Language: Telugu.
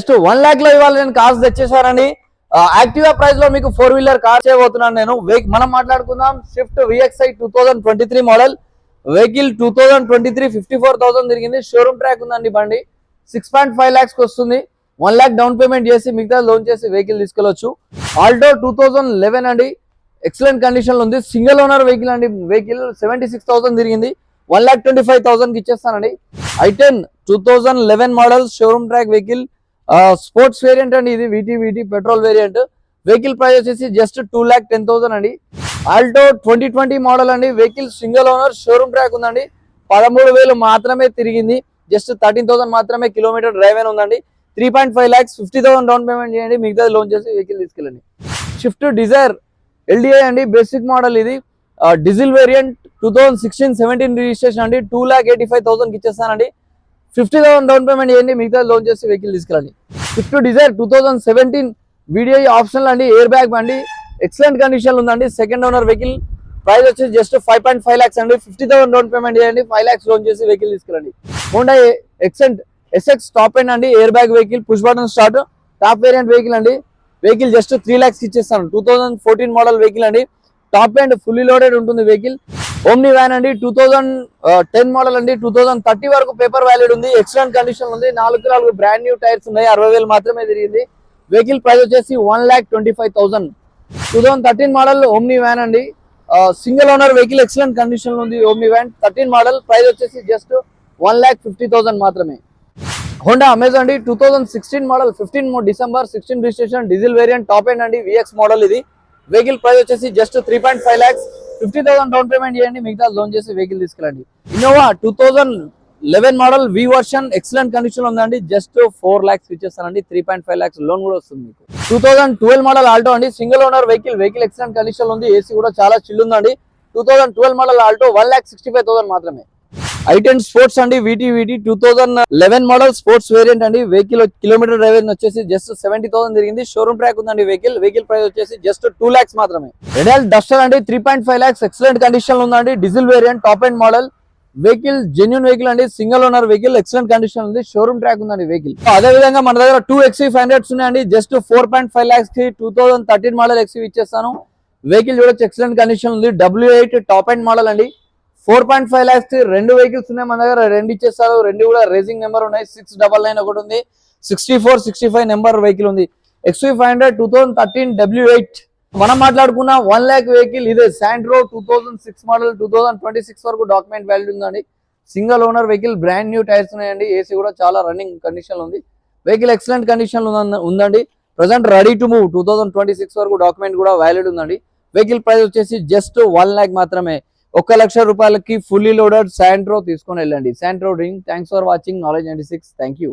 జస్ట్ 1 lakh లో ఇవాళ నేను కార్స్ తెచ్చేసారని యాక్టివా ప్రైస్ లో మీకు 4-wheeler కార్ చేయబోతున్నాను నేను. మనం మాట్లాడుకుందాం స్విఫ్ట్ VXi 2023 మోడల్ వెహికల్. 2023 54,000 తిరిగింది. షోరూమ్ ట్రాక్ ఉందండి బండి. 6.5 lakhs కి వస్తుంది. 1 lakh డౌన్ పేమెంట్ చేసి మిగతా లోన్ చేసి వెహికల్ తీసుకెళ్ళొచ్చు. ఆల్టో 2011 అండి, ఎక్సలెంట్ కండిషన్ లో ఉంది. సింగిల్ ఓనర్ వెహికల్ అండి. వెహికల్ 76,000 తిరిగింది. 1,25,000 కి ఇచ్చేస్తానండి. i10 2011 model showroom track vehicle, sports variant అండి. ఇది VT petrol variant. Vehicle price వచ్చేసి జస్ట్ 2,10,000 అండి. ఆల్టో 2020 మోడల్ అండి. Vehicle single owner, showroom track ఉందండి. 13,000 మాత్రమే తిరిగింది. జస్ట్ 13,000 మాత్రమే కిలోమీటర్ డ్రైవ్ అయిన ఉందండి. 3.5 lakhs, 50,000 డౌన్ పేమెంట్ చేయండి, మిగతా లోన్ చేసి వెహికల్ తీసుకెళ్ళండి. స్విఫ్ట్ డిజైర్ LDI అండి, బేసిక్ మోడల్. ఇది డీజిల్ వేరియంట్. 2016-17 రిజిస్ట్రేషన్ అండి. 2,85,000 కి ఇచ్చేస్తానండి. 50,000 డౌన్ పేమెంట్ చేయండి, మిగతా లోన్ చేసి వెహికల్ తీసుకెళ్ళండి. స్విఫ్ట్ డిజైర్ 2017 VDI ఆప్షనల్ అండి, ఎయిర్ బ్యాగ్ బండి, ఎక్సలెంట్ కండిషన్ ఉందండి. Second owner vehicle. ప్రైస్ వచ్చేసి జస్ట్ 5.5 lakhs అండి. 50,000 డౌన్ పేమెంట్ చేయండి, 5 lakhs లోన్ చేసి వెహికల్ తీసుకెళ్ళండి. హోండా SX టాప్ ఎండ్ అండి, air bag vehicle, push button start, top variant vehicle అండి. వెహికల్ జస్ట్ 3 lakhs ఇచ్చేస్తాను. 2014 మోడల్ వెహికల్ అండి. టాప్ ఎండ్ ఫుల్లీ లోడెడ్ ఉంటుంది వెహికల్. ఓమ్ని వ్యాన్ అండి. 2010 మోడల్ అండి. 2030 వరకు పేపర్ వ్యాలిడ్ ఉంది. ఎక్సలెంట్ కండిషన్ ఉంది. 4 బ్రాండ్ న్యూ టైర్స్ ఉన్నాయి. 60,000 మాత్రమే తిరిగింది. వెహికల్ ప్రైస్ వచ్చేసి 1,25,000. 2013 మోడల్ ఓమ్ని వ్యాన్ అండి. Single owner vehicle, excellent condition లో ఉంది. Omni van 13 model. ప్రైస్ వచ్చేసి జస్ట్ 1,50,000 మాత్రమే. హోండా అమెజాన్ అండి. 2016 model, 15 December 16 registration, diesel variant, top end అండి, VX మోడల్. ఇది వెహికల్ ప్రైస్ వచ్చేసి జస్ట్ 3.5 lakhs. 50,000 డౌన్ పేమెంట్ చేయండి, మిగతా లోన్ చేసి వెహికల్ తీసుకెళ్ళండి. Innova 2011 model V version, excellent condition ఉందండి. జస్ట్ 4 lakhs ఇచ్చేస్తానండి. 3.5 lakhs లోన్ కూడా వస్తుంది మీకు. 2012 మోడల్ ఆల్టో అండి, single owner vehicle. Vehicle excellent condition ఉంది. ఏసీ కూడా చాలా చిల్ ఉందండి. 2012 మోడల్ ఆల్టో, 1,65,000 మాత్రమే. i10 స్పోర్ట్స్ అండి, VT 2011 మోడల్ స్పోర్ట్స్ వేరియంట్ అండి. వెహికల్ కిలోమీటర్ డ్రైవ్ వచ్చేసి జస్ట్ 70,000 తిరిగింది. షోరూమ్ ట్రాక్ ఉందండి వెహికల్. వెహికల్ ప్రైస్ వచ్చేసి జస్ట్ 2 lakhs మాత్రమే. రెనాల్ట్ డస్టర్ అండి, 3.5 lakhs, ఎక్సలెంట్ కండిషన్ లో ఉందండి. Diesel variant, top end model vehicle, genuine vehicle అండి. Single owner vehicle, excellent condition ఉంది. షోరూమ్ ట్రాక్ ఉందండి వెహికల్. అదే విధంగా మన దగ్గర 2 XV500s ఉన్నాయండి. జస్ట్ 4.5 lakhs కి 2013 మోడల్ XV ఇచ్చేస్తాను. వెహికల్ చూడొచ్చు, ఎక్సలెంట్ కండిషన్ ఉంది. W8 టాప్ ఎండ్ మోడల్ అండి. 4.5 lakhs కి 2 వెహికల్స్ ఉన్నాయి మన దగ్గర. 2 ఇచ్చేస్తారు. 2 కూడా రేసింగ్ నెంబర్ ఉన్నాయి. 699 ఒకటి ఉంది, 64, 65 నెంబర్ వెహికల్ ఉంది. XV500 2013 W8. మనం మాట్లాడుకున్న 1 lakh వెహికల్ ఇదే. శాంట్రో 2006 మోడల్, 2026 వరకు డాక్యుమెంట్ వాల్యూ ఉందండి. Single owner vehicle, brand new tyres ఉన్నాయండి. ఏసీ కూడా చాలా రన్నింగ్ కండిషన్ ఉంది. వెహికల్ ఎక్సలెంట్ కండిషన్ ఉందండి. Present ready to move. 2026 వరకు డాక్యుమెంట్ కూడా వ్యాలిడ్ ఉందండి. వెహికల్ ప్రైస్ వచ్చేసి జస్ట్ 1 lakh మాత్రమే. 1,00,000 రూపాయలకి ఫుల్లీ లోడెడ్ శాంట్రో తీసుకొని వెళ్ళండి. Santro dream. Thanks for watching knowledge 96. Thank you.